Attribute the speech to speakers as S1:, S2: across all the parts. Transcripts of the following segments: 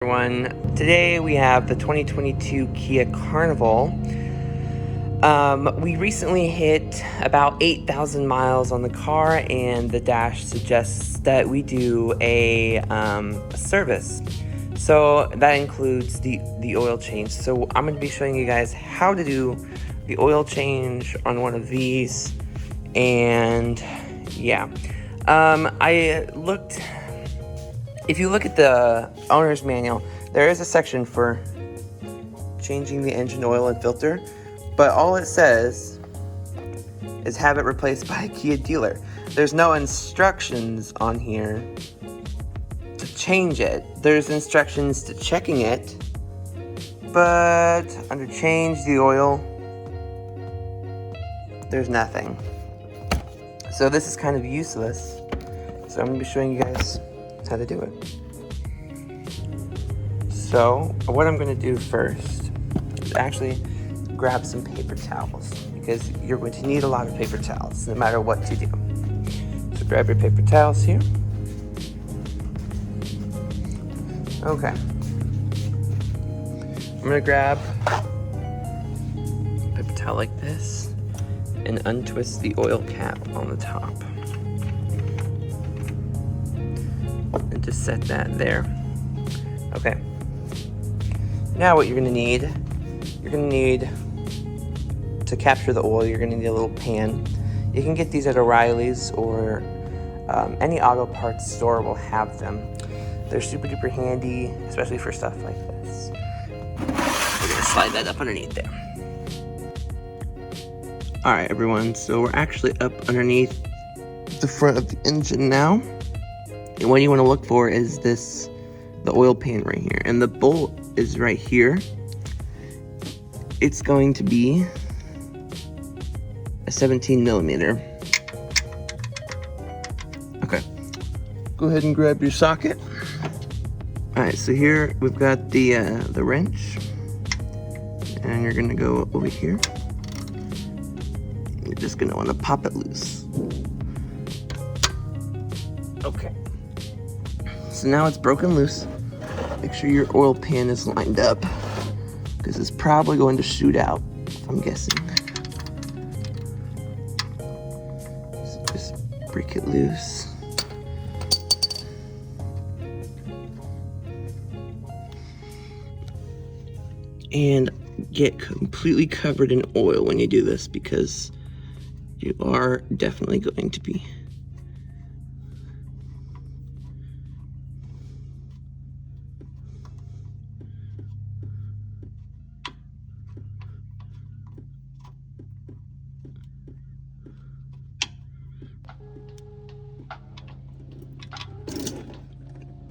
S1: Everyone, today we have the 2022 Kia Carnival. We recently hit about 8,000 miles on the car, and the dash suggests that we do a service. So that includes the oil change. So I'm going to be showing you guys how to do the oil change on one of these, and yeah. If you look at the owner's manual, there is a section for changing the engine oil and filter, but all it says is have it replaced by a Kia dealer. There's no instructions on here to change it. There's instructions to checking it, but under change the oil, there's nothing. So this is kind of useless. So I'm going to be showing you guys how to do it. So what I'm going to do first is actually grab some paper towels, because you're going to need a lot of paper towels no matter what you do. So grab your paper towels here. Okay. I'm going to grab a paper towel like this and untwist the oil cap on the top. And just set that there. Okay. Now what you're gonna need to capture the oil, you're gonna need a little pan. You can get these at O'Reilly's, or any auto parts store will have them. They're super duper handy, especially for stuff like this. We're gonna slide that up underneath there. Alright everyone, so we're actually up underneath the front of the engine now. And what you want to look for is the oil pan right here. And the bolt is right here. It's going to be a 17 millimeter. Okay. Go ahead and grab your socket. Alright, so here we've got the wrench. And you're going to go over here. You're just going to want to pop it loose. Okay. So now it's broken loose. Make sure your oil pan is lined up, because it's probably going to shoot out, if I'm guessing. Just break it loose. And get completely covered in oil when you do this, because you are definitely going to be.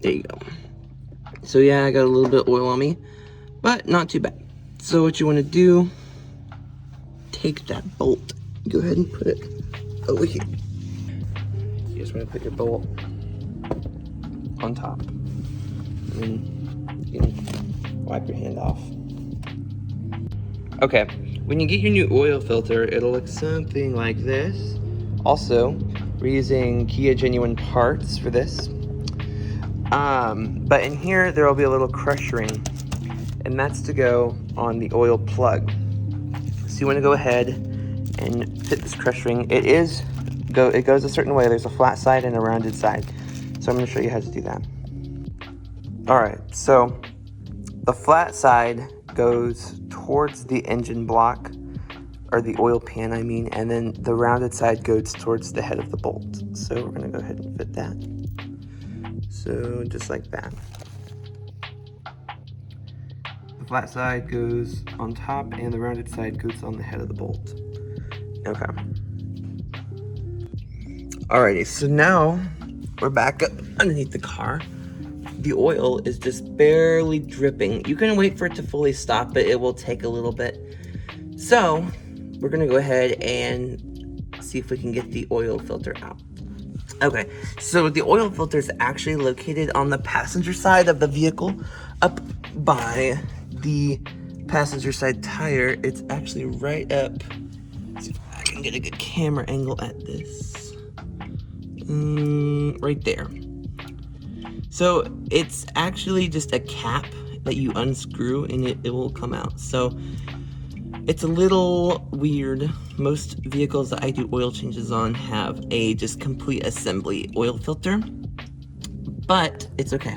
S1: There you go. So yeah, I got a little bit of oil on me, but not too bad. So what you want to do, take that bolt, go ahead and put it over here. You just want to put your bolt on top, and you can wipe your hand off. Okay, when you get your new oil filter, it'll look something like this. Also, we're using Kia genuine parts for this. But in here, there will be a little crush ring, and that's to go on the oil plug. So you want to go ahead and fit this crush ring. It goes a certain way. There's a flat side and a rounded side. So I'm going to show you how to do that. Alright, so the flat side goes towards the engine block, or the oil pan, I mean, and then the rounded side goes towards the head of the bolt. So we're going to go ahead and fit that. So just like that. The flat side goes on top and the rounded side goes on the head of the bolt. Okay. Alrighty, so now we're back up underneath the car. The oil is just barely dripping. You can wait for it to fully stop, but it will take a little bit. So we're gonna go ahead and see if we can get the oil filter out. Okay, so the oil filter is actually located on the passenger side of the vehicle, up by the passenger side tire. It's actually right up. Let's see if I can get a good camera angle at this. Right there. So it's actually just a cap that you unscrew and it will come out. So it's a little weird. Most vehicles that I do oil changes on have a just complete assembly oil filter, but it's okay.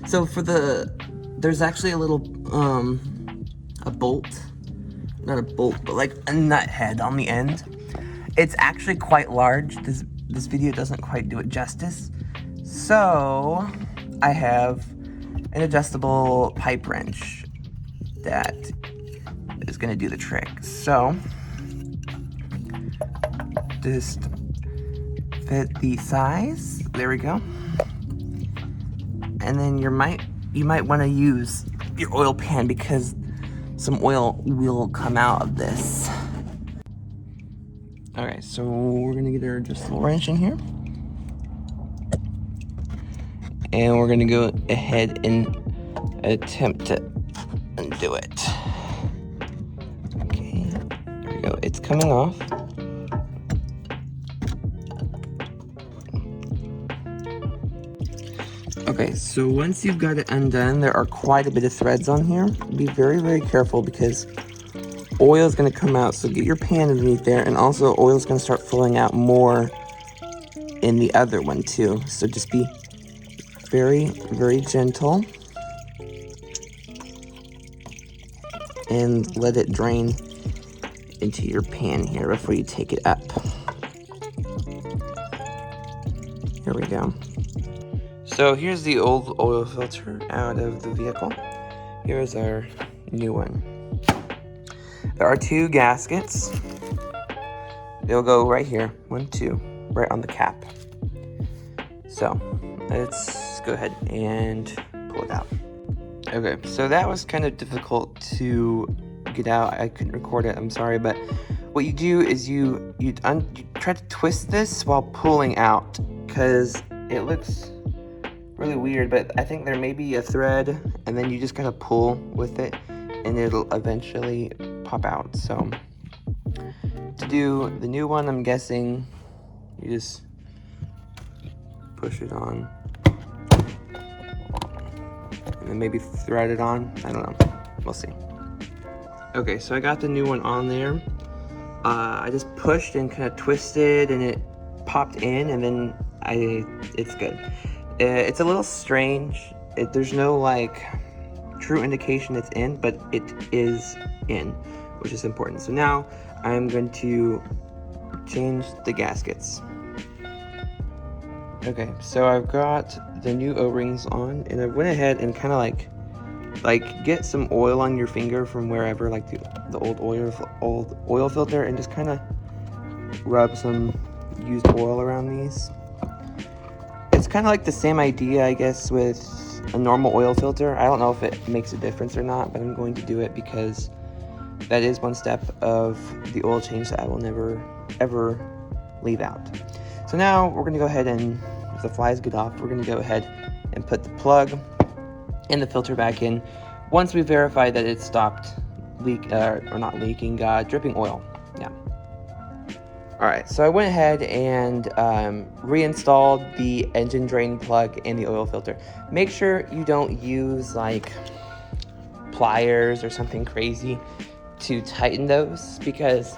S1: So there's actually a little, a bolt, not a bolt, but like a nut head on the end. It's actually quite large. This video doesn't quite do it justice. So I have an adjustable pipe wrench that is gonna do the trick. So just fit the size, there we go. And then you might wanna use your oil pan because some oil will come out of this. All right, so we're gonna get our adjustable wrench in here. And we're gonna go ahead and attempt to undo it. Okay, there we go, it's coming off. Okay, so once you've got it undone, there are quite a bit of threads on here. Be very, very careful because oil is gonna come out, so get your pan underneath there, and also oil is gonna start flowing out more in the other one too. So just be very, very gentle and let it drain into your pan here before you take it up. Here we go. So here's the old oil filter out of the vehicle. Here's our new one. There are 2 gaskets. They'll go right here, 1, 2, right on the cap. So let's go ahead and pull it out. Okay, so that was kind of difficult to get out. I couldn't record it, I'm sorry, but what you do is you try to twist this while pulling out, because it looks really weird, but I think there may be a thread, and then you just kind of pull with it, and it'll eventually pop out. So to do the new one, I'm guessing you just push it on, and then maybe thread it on. I don't know. We'll see. Okay, so I got the new one on there. I just pushed and kind of twisted, and it popped in, and then it's good. It's a little strange. There's no like true indication it's in, but it is in, which is important. So now I'm going to change the gaskets. Okay, so I've got the new O-rings on, and I went ahead and kind of like get some oil on your finger from wherever, like the old oil filter, and just kind of rub some used oil around these. It's kind of like the same idea, I guess, with a normal oil filter. I don't know if it makes a difference or not, but I'm going to do it because that is one step of the oil change that I will never, ever leave out. So now we're going to go ahead and, if the flies get off, we're going to go ahead and put the plug and the filter back in once we verify that it stopped dripping oil. Yeah. All right, so I went ahead and reinstalled the engine drain plug and the oil filter. Make sure you don't use like pliers or something crazy to tighten those, because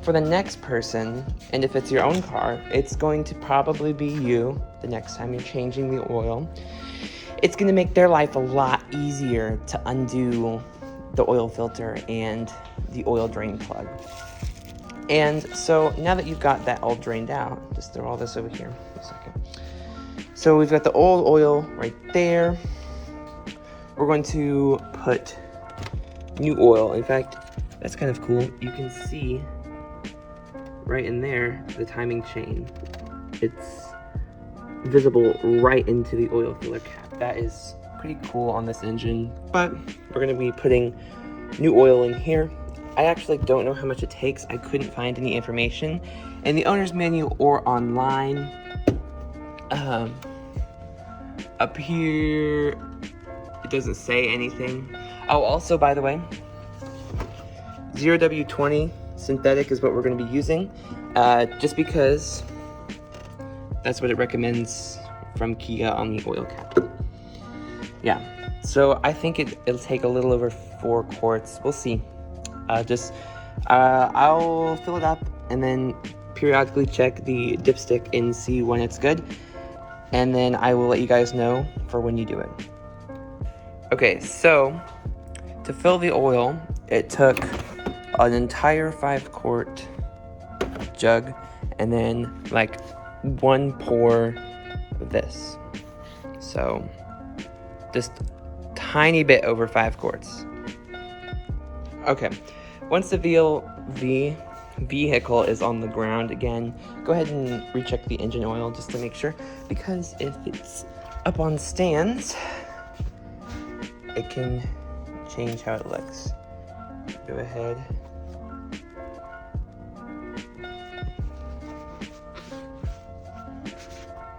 S1: for the next person, and if it's your own car, it's going to probably be you the next time you're changing the oil. It's gonna make their life a lot easier to undo the oil filter and the oil drain plug. And so now that you've got that all drained out, just throw all this over here for a second. So we've got the old oil right there. We're going to put new oil. In fact, that's kind of cool. You can see right in there the timing chain. It's visible right into the oil filler cap. That is pretty cool on this engine, but we're going to be putting new oil in here. I actually don't know how much it takes. I couldn't find any information in the owner's manual or online. Up here, it doesn't say anything. Oh, also, by the way, 0W20 synthetic is what we're going to be using, just because that's what it recommends from Kia on the oil cap. Yeah, so I think it'll take a little over 4 quarts. We'll see. I'll fill it up and then periodically check the dipstick and see when it's good. And then I will let you guys know for when you do it. Okay, so to fill the oil, it took an entire 5-quart jug and then like 1 pour of this. So just tiny bit over 5 quarts. Okay, once the vehicle is on the ground again, go ahead and recheck the engine oil just to make sure, because if it's up on stands, it can change how it looks. Go ahead.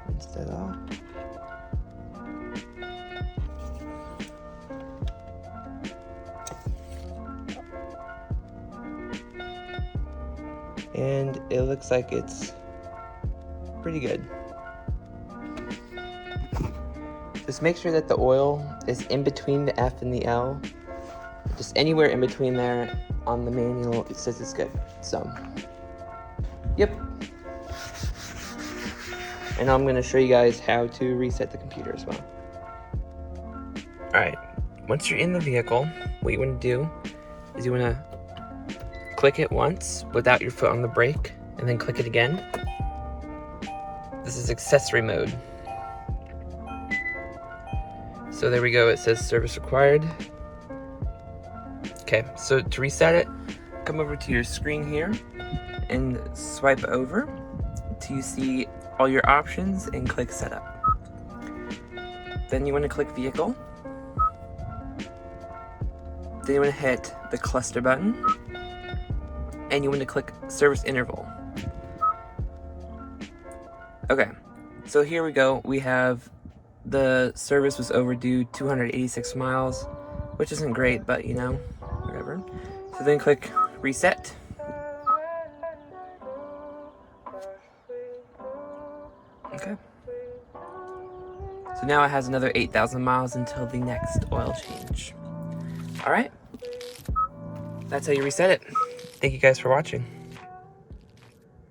S1: Rinse that off. And it looks like it's pretty good. Just make sure that the oil is in between the F and the L. Just anywhere in between there on the manual, it says it's good. So, yep. And I'm gonna show you guys how to reset the computer as well. All right, once you're in the vehicle, what you wanna do is you wanna click it once without your foot on the brake, and then click it again. This is accessory mode. So there we go, it says service required. Okay, so to reset it, come over to your screen here and swipe over till you see all your options and click setup. Then you want to click vehicle. Then you want to hit the cluster button and you want to click service interval. Okay, so here we go. We have the service was overdue 286 miles, which isn't great, but you know, whatever. So then click reset. Okay. So now it has another 8,000 miles until the next oil change. All right. That's how you reset it. Thank you guys for watching.